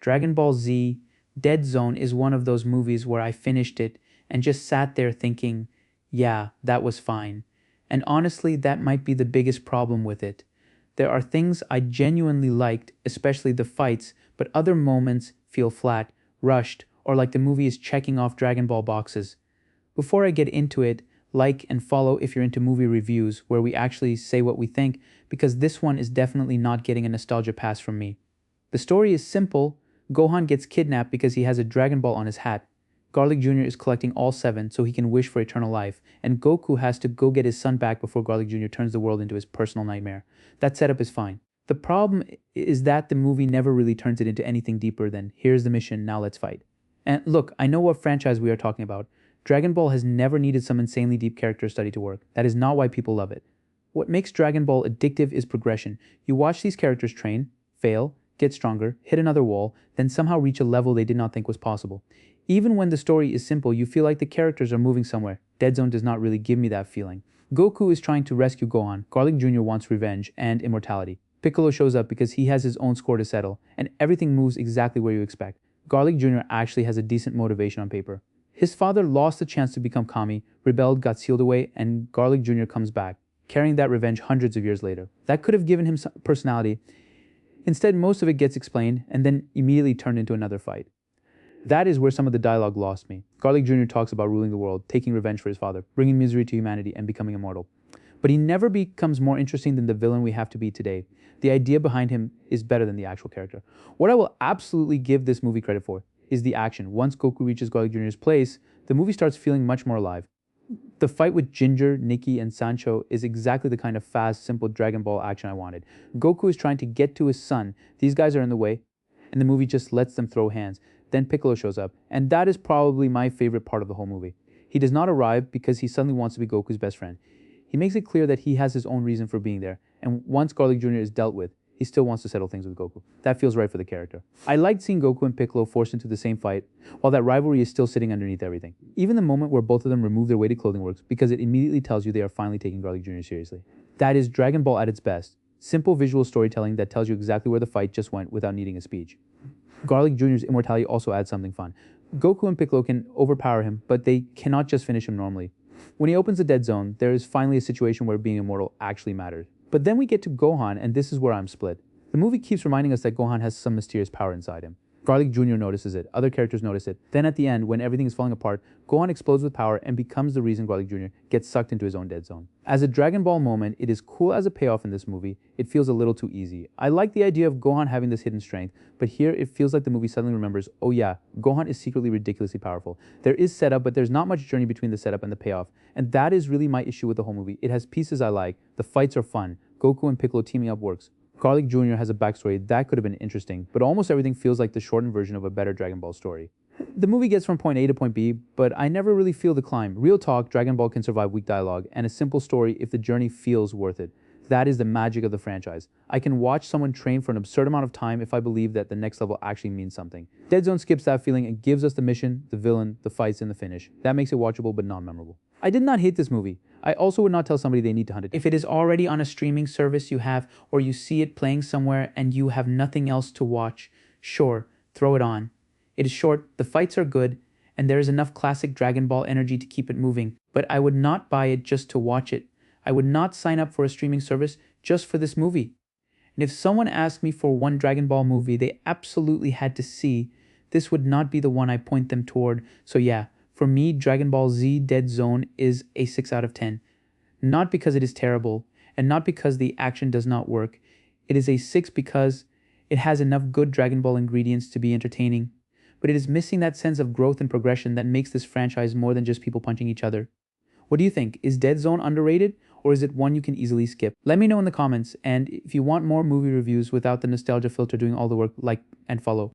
Dragon Ball Z Dead Zone is one of those movies where I finished it and just sat there thinking, yeah, that was fine. And honestly, that might be the biggest problem with it. There are things I genuinely liked, especially the fights, but other moments feel flat, rushed, or like the movie is checking off Dragon Ball boxes. Before I get into it, like and follow if you're into movie reviews where we actually say what we think, because this one is definitely not getting a nostalgia pass from me. The story is simple. Gohan gets kidnapped because he has a Dragon Ball on his hat. Garlic Jr. is collecting all seven so he can wish for eternal life, and Goku has to go get his son back before Garlic Jr. turns the world into his personal nightmare. That setup is fine. The problem is that the movie never really turns it into anything deeper than, here's the mission, now let's fight. And look, I know what franchise we are talking about. Dragon Ball has never needed some insanely deep character study to work. That is not why people love it. What makes Dragon Ball addictive is progression. You watch these characters train, fail, get stronger, hit another wall, then somehow reach a level they did not think was possible. Even when the story is simple, you feel like the characters are moving somewhere. Dead Zone does not really give me that feeling. Goku is trying to rescue Gohan, Garlic Jr. wants revenge and immortality. Piccolo shows up because he has his own score to settle, and everything moves exactly where you expect. Garlic Jr. actually has a decent motivation on paper. His father lost the chance to become Kami, rebelled, got sealed away, and Garlic Jr. comes back, carrying that revenge hundreds of years later. That could have given him some personality. Instead, most of it gets explained and then immediately turned into another fight. That is where some of the dialogue lost me. Garlic Jr. talks about ruling the world, taking revenge for his father, bringing misery to humanity, and becoming immortal. But he never becomes more interesting than the villain we have to be today. The idea behind him is better than the actual character. What I will absolutely give this movie credit for is the action. Once Goku reaches Garlic Jr.'s place, the movie starts feeling much more alive. The fight with Ginger, Nikki, and Sancho is exactly the kind of fast, simple Dragon Ball action I wanted. Goku is trying to get to his son. These guys are in the way, and the movie just lets them throw hands. Then Piccolo shows up, and that is probably my favorite part of the whole movie. He does not arrive because he suddenly wants to be Goku's best friend. He makes it clear that he has his own reason for being there, and once Garlic Jr. is dealt with, he still wants to settle things with Goku. That feels right for the character. I liked seeing Goku and Piccolo forced into the same fight, while that rivalry is still sitting underneath everything. Even the moment where both of them remove their weighted clothing works because it immediately tells you they are finally taking Garlic Jr. seriously. That is Dragon Ball at its best. Simple visual storytelling that tells you exactly where the fight just went without needing a speech. Garlic Jr.'s immortality also adds something fun. Goku and Piccolo can overpower him, but they cannot just finish him normally. When he opens the Dead Zone, there is finally a situation where being immortal actually matters. But then we get to Gohan, and this is where I'm split. The movie keeps reminding us that Gohan has some mysterious power inside him. Garlic Jr. notices it, other characters notice it. Then at the end, when everything is falling apart, Gohan explodes with power and becomes the reason Garlic Jr. gets sucked into his own Dead Zone. As a Dragon Ball moment, it is cool as a payoff in this movie. It feels a little too easy. I like the idea of Gohan having this hidden strength, but here it feels like the movie suddenly remembers, oh yeah, Gohan is secretly ridiculously powerful. There is setup, but there's not much journey between the setup and the payoff. And that is really my issue with the whole movie. It has pieces I like, the fights are fun, Goku and Piccolo teaming up works. Garlic Jr. has a backstory that could have been interesting, but almost everything feels like the shortened version of a better Dragon Ball story. The movie gets from point A to point B, but I never really feel the climb. Real talk, Dragon Ball can survive weak dialogue, and a simple story if the journey feels worth it. That is the magic of the franchise. I can watch someone train for an absurd amount of time if I believe that the next level actually means something. Dead Zone skips that feeling and gives us the mission, the villain, the fights, and the finish. That makes it watchable but non-memorable. I did not hate this movie. I also would not tell somebody they need to hunt it. If it is already on a streaming service you have, or you see it playing somewhere and you have nothing else to watch, sure, throw it on. It is short, the fights are good, and there is enough classic Dragon Ball energy to keep it moving, but I would not buy it just to watch it. I would not sign up for a streaming service just for this movie. And if someone asked me for one Dragon Ball movie they absolutely had to see, this would not be the one I point them toward. So yeah, for me, Dragon Ball Z Dead Zone is a 6 out of 10. Not because it is terrible, and not because the action does not work. It is a 6 because it has enough good Dragon Ball ingredients to be entertaining. But it is missing that sense of growth and progression that makes this franchise more than just people punching each other. What do you think? Is Dead Zone underrated, or is it one you can easily skip? Let me know in the comments, and if you want more movie reviews without the nostalgia filter doing all the work, like and follow.